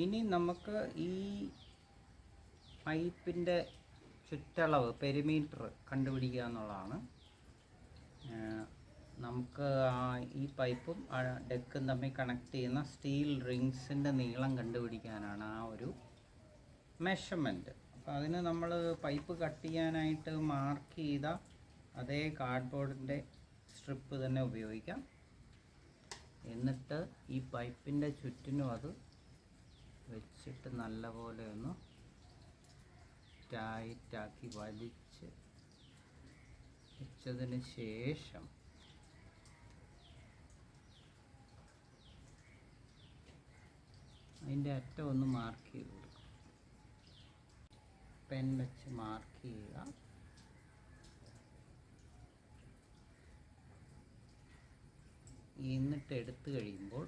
ഇനി നമുക്ക് ഈ പൈപ്പിൻ്റെ ചുറ്റളവ് പെരിമീറ്റർ കണ്ടുപിടിക്കുക എന്നുള്ളതാണ്. നമുക്ക് ഈ പൈപ്പും ഡെക്കും തമ്മിൽ കണക്ട് ചെയ്യുന്ന സ്റ്റീൽ റിങ്സിൻ്റെ നീളം കണ്ടുപിടിക്കാനാണ് ആ ഒരു മെഷർമെൻറ്റ്. അപ്പോൾ അതിന് നമ്മൾ പൈപ്പ് കട്ട് ചെയ്യാനായിട്ട് മാർക്ക് ചെയ്ത അതേ കാർഡ്ബോർഡിൻ്റെ സ്ട്രിപ്പ് തന്നെ ഉപയോഗിക്കാം. എന്നിട്ട് ഈ പൈപ്പിൻ്റെ ചുറ്റിനും അത് വെച്ചിട്ട് നല്ലപോലെ ഒന്ന് ടൈറ്റാക്കി വലിച്ച് വെച്ചതിന് ശേഷം അതിൻ്റെ അറ്റം ഒന്ന് മാർക്ക് ചെയ്ത് കൊടുക്കുക. പെൻ വെച്ച് മാർക്ക് ചെയ്യുക. എന്നിട്ട് എടുത്തു കഴിയുമ്പോൾ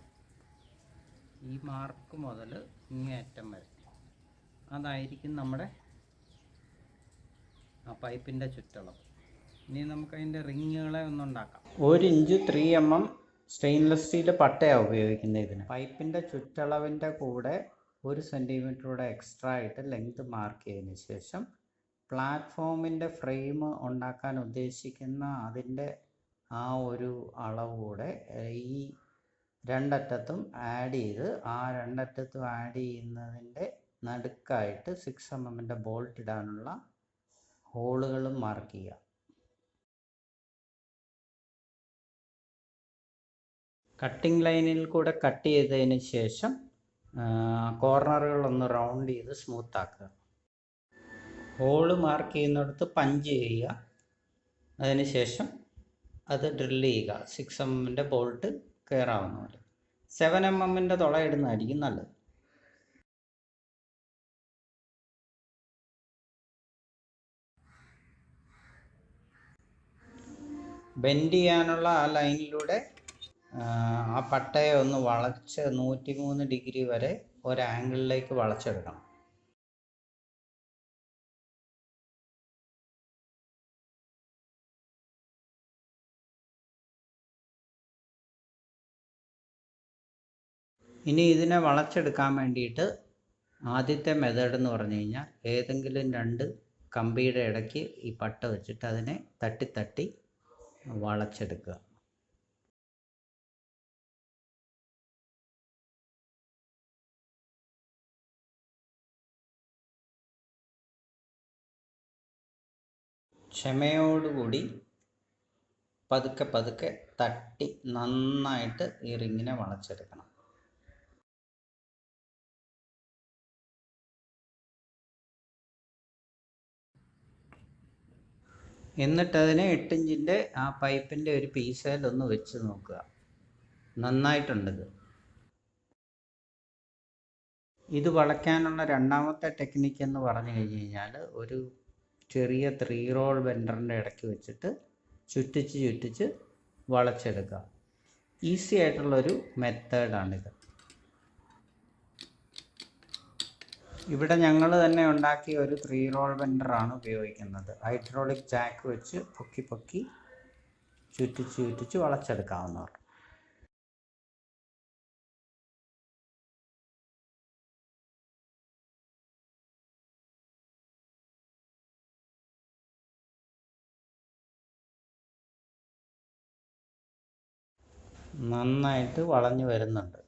ഈ മാർക്ക് മുതൽ ഇങ്ങേ അറ്റം വരെ അതായിരിക്കും നമ്മുടെ ആ പൈപ്പിൻ്റെ ചുറ്റളവ്. ഇനി നമുക്കതിൻ്റെ റിങ്ങുകളെ ഒന്നുണ്ടാക്കാം. 1 ഇഞ്ച് 3 mm സ്റ്റെയിൻലെസ് സ്റ്റീൽ പട്ടയാണ് ഉപയോഗിക്കുന്നത് ഇതിന്. പൈപ്പിൻ്റെ ചുറ്റളവിൻ്റെ കൂടെ 1 സെൻറ്റിമീറ്റർ കൂടെ എക്സ്ട്രാ ആയിട്ട് ലെങ്ത് മാർക്ക് ചെയ്തതിന് ശേഷം പ്ലാറ്റ്ഫോമിൻ്റെ ഫ്രെയിം ഉണ്ടാക്കാൻ ഉദ്ദേശിക്കുന്ന അതിൻ്റെ ആ ഒരു അളവ് കൂടെ ഈ രണ്ടറ്റത്തും ആഡ് ചെയ്ത് ആ രണ്ടറ്റത്തും ആഡ് ചെയ്യുന്നതിൻ്റെ നടുക്കായിട്ട് 6 mm ബോൾട്ട് ഇടാനുള്ള ഹോളുകളും മാർക്ക് ചെയ്യുക. കട്ടിംഗ് ലൈനിൽ കൂടെ കട്ട് ചെയ്തതിന് ശേഷം കോർണറുകളൊന്ന് റൗണ്ട് ചെയ്ത് സ്മൂത്ത് ആക്കുക. ഹോള് മാർക്ക് ചെയ്യുന്നിടത്ത് പഞ്ച് ചെയ്യുക. അതിനുശേഷം അത് ഡ്രില്ല് ചെയ്യുക. 6 mm ബോൾട്ട് കയറാവുന്ന പോലെ. 7 mm തുള ഇടുന്നതായിരിക്കും നല്ലത്. ബെൻഡ് ചെയ്യാനുള്ള ആ ലൈനിലൂടെ ആ പട്ടയെ ഒന്ന് വളച്ച് 103 ഡിഗ്രി വരെ ഒരാംഗിളിലേക്ക് വളച്ചെടുക്കണം. ഇനി ഇതിനെ വളച്ചെടുക്കാൻ വേണ്ടിയിട്ട് ആദ്യത്തെ മെത്തേഡ് എന്ന് പറഞ്ഞു കഴിഞ്ഞാൽ ഏതെങ്കിലും 2 കമ്പിയുടെ ഇടയ്ക്ക് ഈ പട്ട വെച്ചിട്ട് അതിനെ തട്ടി തട്ടി വളച്ചെടുക്കുക. ക്ഷമയോടുകൂടി പതുക്കെ പതുക്കെ തട്ടി നന്നായിട്ട് ഈ റിങ്ങിനെ വളച്ചെടുക്കണം. എന്നിട്ടതിനെ 8 ഇഞ്ചിൻ്റെ ആ പൈപ്പിൻ്റെ ഒരു പീസയിലൊന്ന് വെച്ച് നോക്കുക. നന്നായിട്ടുണ്ടത്. ഇത് വളയ്ക്കാനുള്ള രണ്ടാമത്തെ ടെക്നിക്ക് എന്ന് പറഞ്ഞു കഴിഞ്ഞ് കഴിഞ്ഞാൽ ഒരു ചെറിയ 3 റോൾ ബെൻഡറിൻ്റെ ഇടയ്ക്ക് വെച്ചിട്ട് ചുറ്റിച്ച് ചുറ്റിച്ച് വളച്ചെടുക്കുക. ഈസി ആയിട്ടുള്ളൊരു മെത്തേഡാണിത്. ഇവിടെ ഞങ്ങൾ തന്നെ ഉണ്ടാക്കിയ ഒരു 3 റോൾ ബെൻഡറാണ് ഉപയോഗിക്കുന്നത്. ഹൈഡ്രോളിക് ജാക്ക് വെച്ച് പൊക്കി പൊക്കി ചുറ്റിച്ച് ചുറ്റിച്ച് വളച്ചെടുക്കാവുന്നവർ. നന്നായിട്ട് വളഞ്ഞു വരുന്നുണ്ട്.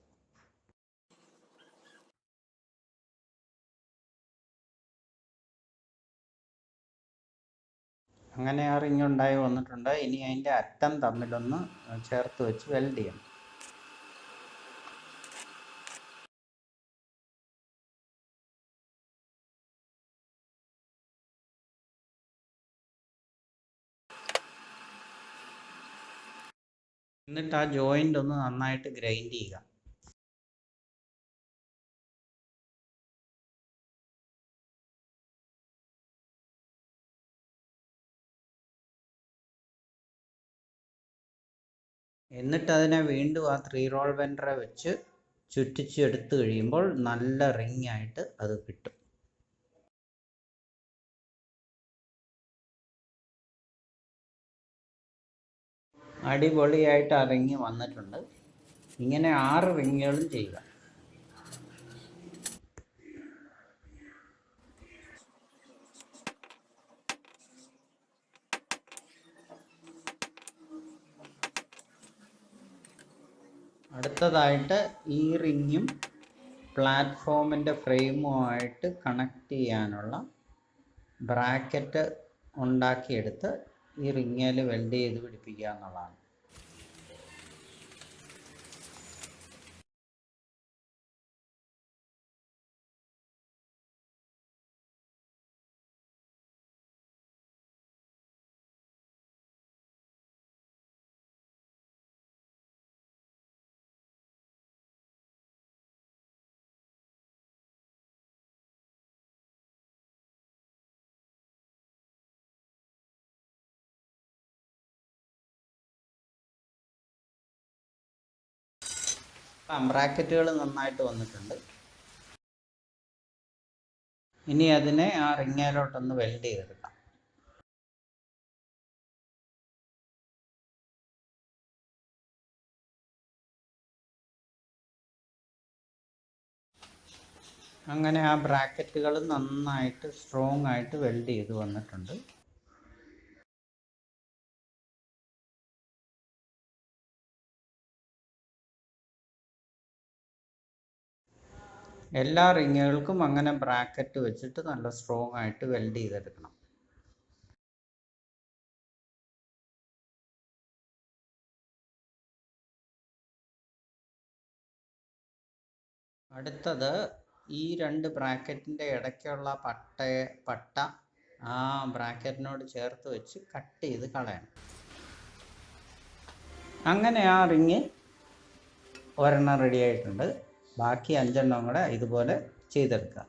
അങ്ങനെ ആ റിങ് ഉണ്ടായി വന്നിട്ടുണ്ട്. ഇനി അതിൻ്റെ അറ്റം തമ്മിലൊന്ന് ചേർത്ത് വെച്ച് വെൽഡ് ചെയ്യണം. എന്നിട്ട് ആ ജോയിൻ്റ് ഒന്ന് നന്നായിട്ട് ഗ്രൈൻഡ് ചെയ്യുക. എന്നിട്ട് അതിനെ വീണ്ടും ആ 3 റോൾ ബെൻഡറെ വെച്ച് ചുറ്റിച്ച് എടുത്തു കഴിയുമ്പോൾ നല്ല റിങ് ആയിട്ട് അത് കിട്ടും. അടിപൊളിയായിട്ട് ആ റിങ് വന്നിട്ടുണ്ട്. ഇങ്ങനെ 6 റിങ്ങുകളും ചെയ്യുക. അടുത്തതായിട്ട് ഈ റിങ്ങും പ്ലാറ്റ്ഫോമിൻ്റെ ഫ്രെയിമുമായിട്ട് കണക്ട് ചെയ്യാനുള്ള ബ്രാക്കറ്റ് ഉണ്ടാക്കിയെടുത്ത് ഈ റിങ്ങിൽ വെൽഡ് ചെയ്ത് പിടിപ്പിക്കുക എന്നുള്ളതാണ്. ബ്രാക്കറ്റുകൾ നന്നായിട്ട് വന്നിട്ടുണ്ട്. ഇനി അതിനെ ആ റിങ്ങയിലോട്ടൊന്ന് വെൽഡ് ചെയ്തെടുക്കാം. അങ്ങനെ ആ ബ്രാക്കറ്റുകൾ നന്നായിട്ട് സ്ട്രോങ് ആയിട്ട് വെൽഡ് ചെയ്ത് വന്നിട്ടുണ്ട്. എല്ലാ റിങ്ങുകൾക്കും അങ്ങനെ ബ്രാക്കറ്റ് വെച്ചിട്ട് നല്ല സ്ട്രോങ് ആയിട്ട് വെൽഡ് ചെയ്തെടുക്കണം. അടുത്തത് ഈ രണ്ട് ബ്രാക്കറ്റിൻ്റെ ഇടയ്ക്കുള്ള പട്ട ആ ബ്രാക്കറ്റിനോട് ചേർത്ത് വെച്ച് കട്ട് ചെയ്ത് കളയണം. അങ്ങനെ ആ റിങ് ഒരെണ്ണം റെഡി ആയിട്ടുണ്ട്. ബാക്കി 5 കൂടെ ഇതുപോലെ ചെയ്തെടുക്കുക.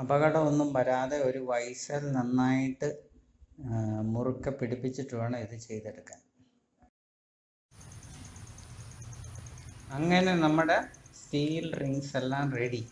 അപകടമൊന്നും വരാതെ ഒരു വൈസൽ നന്നായിട്ട് മുറുക്കെ പിടിപ്പിച്ചിട്ട് വേണം ഇത് ചെയ്തെടുക്കാൻ. അങ്ങനെ നമ്മുടെ സ്റ്റീൽ റിങ്സ് എല്ലാം റെഡി.